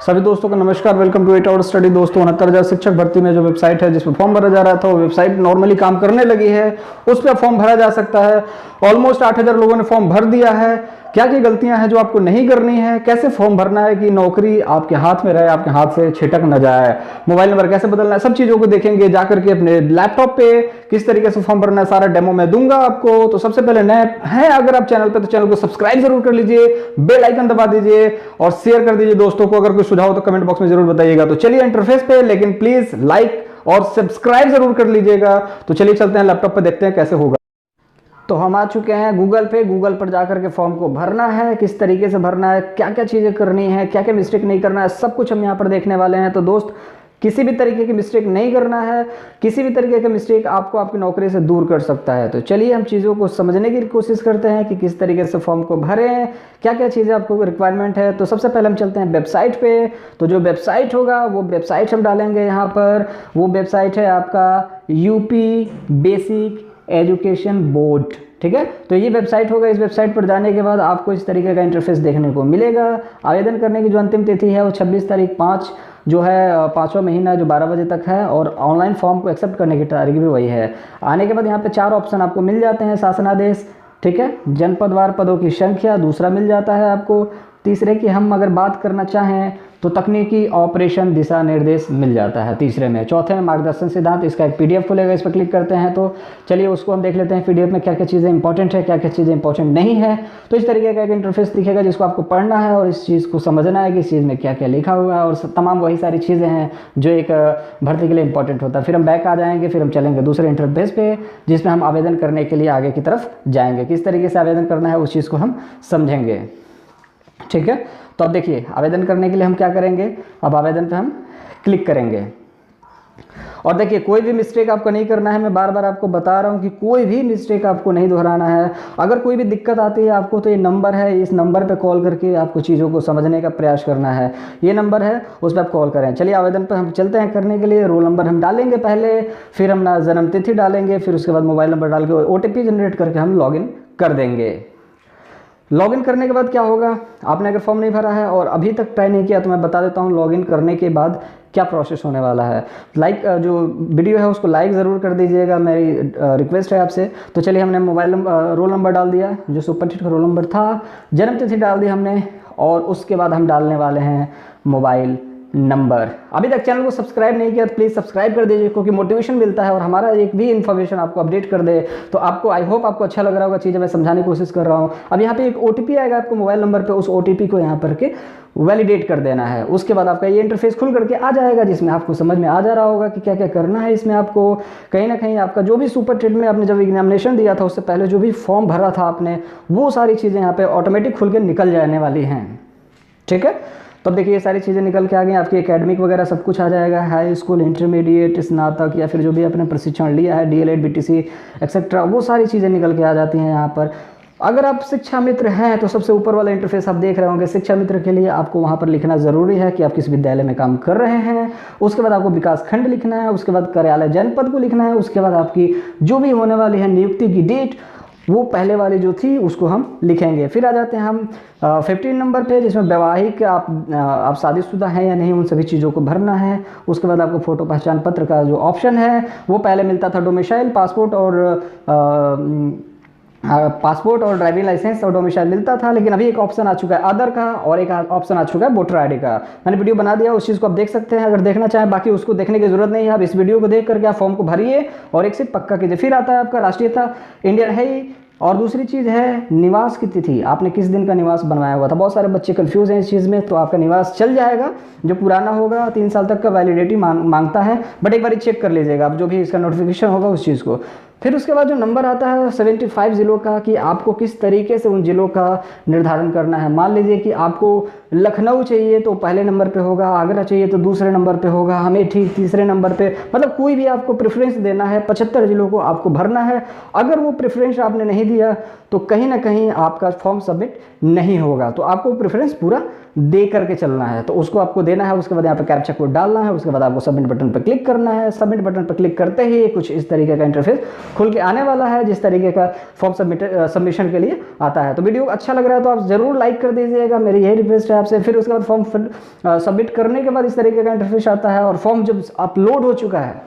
सभी दोस्तों को नमस्कार। Welcome to 8 hour study. दोस्तों 69,000 शिक्षक भर्ती में जो वेबसाइट है जिसमें फॉर्म भरा जा रहा था वो वेबसाइट नॉर्मली काम करने लगी है, उस पर फॉर्म भरा जा सकता है। ऑलमोस्ट 8,000 लोगों ने फॉर्म भर दिया है। क्या क्या गलतियां हैं जो आपको नहीं करनी है, कैसे फॉर्म भरना है कि नौकरी आपके हाथ में रहे, आपके हाथ से छिटक न जाए, मोबाइल नंबर कैसे बदलना है, सब चीजों को देखेंगे। जाकर के अपने लैपटॉप पे किस तरीके से फॉर्म भरना है सारा डेमो मैं दूंगा आपको। तो सबसे पहले नए हैं अगर आप चैनल पे तो चैनल को सब्सक्राइब जरूर कर लीजिए, बेल आइकन दबा दीजिए और शेयर कर दीजिए दोस्तों को। अगर कोई सुझाव हो तो कमेंट बॉक्स में जरूर बताइएगा। तो चलिए इंटरफेस पे, लेकिन प्लीज लाइक और सब्सक्राइब जरूर कर लीजिएगा। तो चलिए चलते हैं लैपटॉप पे, देखते हैं कैसे होगा। तो हम आ चुके हैं गूगल पे। गूगल पर जाकर के फॉर्म को भरना है, किस तरीके से भरना है, क्या क्या चीज़ें करनी है, क्या क्या मिस्टेक नहीं करना है, सब कुछ हम यहाँ पर देखने वाले हैं। तो दोस्त किसी भी तरीके की मिस्टेक नहीं करना है, किसी भी तरीके का मिस्टेक आपको आपकी नौकरी से दूर कर सकता है। तो चलिए हम चीज़ों को समझने की कोशिश करते हैं कि किस तरीके से फॉर्म को भरें, क्या क्या चीज़ें आपको रिक्वायरमेंट है। तो सबसे पहले हम चलते हैं वेबसाइट पे। तो जो वेबसाइट होगा वो वेबसाइट हम डालेंगे यहाँ पर। वो वेबसाइट है आपका यूपी बेसिक एजुकेशन बोर्ड, ठीक है। तो ये वेबसाइट होगा। इस वेबसाइट पर जाने के बाद आपको इस तरीके का इंटरफेस देखने को मिलेगा। आवेदन करने की जो अंतिम तिथि है वो 26 तारीख 5 जो है 5वां महीना जो 12 बजे तक है, और ऑनलाइन फॉर्म को एक्सेप्ट करने की तारीख भी वही है। आने के बाद यहाँ पे 4 ऑप्शन आपको मिल जाते हैं। शासनादेश, ठीक है, जनपदवार पदों की संख्या दूसरा मिल जाता है आपको। तीसरे की हम अगर बात करना चाहें तो तकनीकी ऑपरेशन दिशा निर्देश मिल जाता है तीसरे में। चौथे में मार्गदर्शन सिद्धांत, इसका एक पीडीएफ खुलेगा, इस पर क्लिक करते हैं तो चलिए उसको हम देख लेते हैं पीडीएफ में क्या क्या चीज़ें इंपॉर्टेंट है, क्या क्या चीज़ें इंपॉर्टेंट नहीं है। तो इस तरीके का एक इंटरफेस दिखेगा जिसको आपको पढ़ना है और इस चीज़ को समझना है कि इस चीज़ में क्या क्या लिखा हुआ है, और तमाम वही सारी चीज़ें हैं जो एक भर्ती के लिए इंपॉर्टेंट होता है। फिर हम बैक आ जाएंगे, फिर हम चलेंगे दूसरे इंटरफेस पे जिसमें हम आवेदन करने के लिए आगे की तरफ जाएंगे। किस तरीके से आवेदन करना है उस चीज़ को हम समझेंगे, ठीक है। तो अब देखिए आवेदन करने के लिए हम क्या करेंगे, अब आवेदन पे हम क्लिक करेंगे। और देखिए कोई भी मिस्टेक आपको नहीं करना है। मैं बार बार आपको बता रहा हूँ कि कोई भी मिस्टेक आपको नहीं दोहराना है। अगर कोई भी दिक्कत आती है आपको तो ये नंबर है, इस नंबर पे कॉल करके आपको चीज़ों को समझने का प्रयास करना है। ये नंबर है, उस पर आप कॉल करें। चलिए आवेदन पर हम चलते हैं करने के लिए। रोल नंबर हम डालेंगे पहले, फिर हम जन्म तिथि डालेंगे, फिर उसके बाद मोबाइल नंबर डाल के OTP जनरेट करके हम लॉगिन कर देंगे। लॉगिन करने के बाद क्या होगा, आपने अगर फॉर्म नहीं भरा है और अभी तक ट्राई नहीं किया तो मैं बता देता हूँ लॉगिन करने के बाद क्या प्रोसेस होने वाला है। लाइक जो वीडियो है उसको लाइक ज़रूर कर दीजिएगा, मेरी रिक्वेस्ट है आपसे। तो चलिए हमने मोबाइल नंबर रोल नंबर डाल दिया जो सुपरचिट का रोल नंबर था, जन्म तिथि डाल दी हमने, और उसके बाद हम डालने वाले हैं मोबाइल नंबर। अभी तक चैनल को सब्सक्राइब नहीं किया तो प्लीज़ सब्सक्राइब कर दीजिए, क्योंकि मोटिवेशन मिलता है और हमारा एक भी इन्फॉर्मेशन आपको अपडेट कर दे तो आपको, आई होप आपको अच्छा लग रहा होगा चीज़ें मैं समझाने की कोशिश कर रहा हूँ। अब यहाँ पे एक OTP आएगा आपको मोबाइल नंबर पे, उस OTP को यहाँ पर के वैलिडेट कर देना है। उसके बाद आपका ये इंटरफेस खुल करके आ जाएगा जिसमें आपको समझ में आ जा रहा होगा कि क्या क्या करना है। इसमें आपको कहीं ना कहीं आपका जो भी सुपरचिट में आपने जब एग्जामिनेशन दिया था उससे पहले जो भी फॉर्म भरा था आपने, वो सारी चीज़ें यहाँ पे ऑटोमेटिक खुल के निकल जाने वाली हैं, ठीक है। तो अब देखिए ये सारी चीज़ें निकल के आ गई, आपकी एकेडमिक वगैरह सब कुछ आ जाएगा। हाई स्कूल, इंटरमीडिएट, स्नातक या फिर जो भी आपने प्रशिक्षण लिया है, DLED, BTC एक्सेट्रा, वो सारी चीज़ें निकल के आ जाती हैं यहाँ पर। अगर आप शिक्षा मित्र हैं तो सबसे ऊपर वाला इंटरफेस आप देख रहे होंगे। शिक्षा मित्र के लिए आपको वहाँ पर लिखना ज़रूरी है कि आप किस विद्यालय में काम कर रहे हैं। उसके बाद आपको विकास खंड लिखना है, उसके बाद कार्यालय जनपद को लिखना है, उसके बाद आपकी जो भी होने वाली है नियुक्ति की डेट, वो पहले वाली जो थी उसको हम लिखेंगे। फिर आ जाते हैं हम 15 नंबर पे जिसमें वैवाहिक आप शादीशुदा हैं या नहीं उन सभी चीज़ों को भरना है। उसके बाद आपको फ़ोटो पहचान पत्र का जो ऑप्शन है वो पहले मिलता था डोमिसाइल, पासपोर्ट और ड्राइविंग लाइसेंस और डोमिसाइल मिलता था, लेकिन अभी एक ऑप्शन आ चुका है अदर का, और एक ऑप्शन आ चुका है वोटर ID का। मैंने वीडियो बना दिया, उस चीज़ को आप देख सकते हैं अगर देखना चाहें। बाकी उसको देखने की जरूरत नहीं है, आप इस वीडियो को देख करके आप फॉर्म को भरिए और एक सीट पक्का कीजिए। फिर आता है आपका राष्ट्रीयता, इंडियन है ही, और दूसरी चीज़ है निवास की तिथि, आपने किस दिन का निवास बनवाया हुआ था। बहुत सारे बच्चे कंफ्यूज हैं इस चीज़ में, तो आपका निवास चल जाएगा। जो पुराना होगा 3 साल तक का वैलिडिटी मांगता है, बट एक बार चेक कर लीजिएगा आप जो भी इसका नोटिफिकेशन होगा उस चीज़ को। फिर उसके बाद जो नंबर आता है 75 ज़िलों का, कि आपको किस तरीके से उन ज़िलों का निर्धारण करना है। मान लीजिए कि आपको लखनऊ चाहिए तो पहले नंबर पे होगा, आगरा चाहिए तो दूसरे नंबर पे होगा, अमेठी तीसरे नंबर पे, मतलब कोई भी आपको प्रेफरेंस देना है। 75 ज़िलों को आपको भरना है। अगर वो प्रेफरेंस आपने नहीं दिया तो कहीं ना कहीं आपका फॉर्म सबमिट नहीं होगा, तो आपको प्रेफरेंस पूरा दे करके चलना है। तो उसको आपको देना है, उसके बाद यहाँ पे कैप्चा कोड डालना है, उसके बाद आपको सबमिट बटन पर क्लिक करना है। सबमिट बटन पर क्लिक करते ही कुछ इस तरीके का इंटरफेस खुल के आने वाला है, जिस तरीके का फॉर्म सबमिशन के लिए आता है। तो वीडियो अच्छा लग रहा है तो आप जरूर लाइक कर दीजिएगा, मेरी यही रिक्वेस्ट है आपसे। फिर उसके बाद फॉर्म सबमिट करने के बाद इस तरीके का इंटरफेस आता है और फॉर्म जब अपलोड हो चुका है,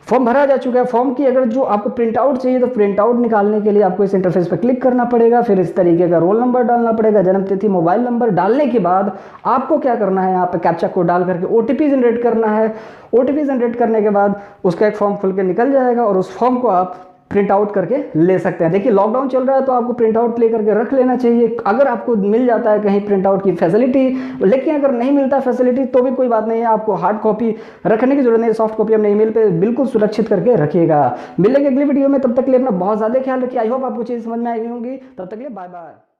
फॉर्म भरा जा चुका है, फॉर्म की अगर जो आपको प्रिंट आउट चाहिए तो प्रिंट आउट निकालने के लिए आपको इस इंटरफेस पर क्लिक करना पड़ेगा। फिर इस तरीके का रोल नंबर डालना पड़ेगा, जन्म तिथि, मोबाइल नंबर डालने के बाद आपको क्या करना है, यहाँ पे कैप्चा कोड डाल करके ओटीपी जनरेट करना है। ओटीपी जनरेट करने के बाद उसका एक फॉर्म खुल के निकल जाएगा और उस फॉर्म को आप प्रिंट आउट करके ले सकते हैं। देखिए लॉकडाउन चल रहा है तो आपको प्रिंट आउट ले करके रख लेना चाहिए, अगर आपको मिल जाता है कहीं प्रिंट आउट की फैसिलिटी। लेकिन अगर नहीं मिलता फैसिलिटी तो भी कोई बात नहीं है, आपको हार्ड कॉपी रखने की जरूरत नहीं है, सॉफ्ट कॉपी अपने ईमेल पे बिल्कुल सुरक्षित करके रखिएगा। मिलेंगे अगली वीडियो में, तब तक के लिए अपना बहुत ज़्यादा ख्याल रखिए। आई होप आपको चीज़ समझ में आई होंगी। तब तक के लिए बाय बाय।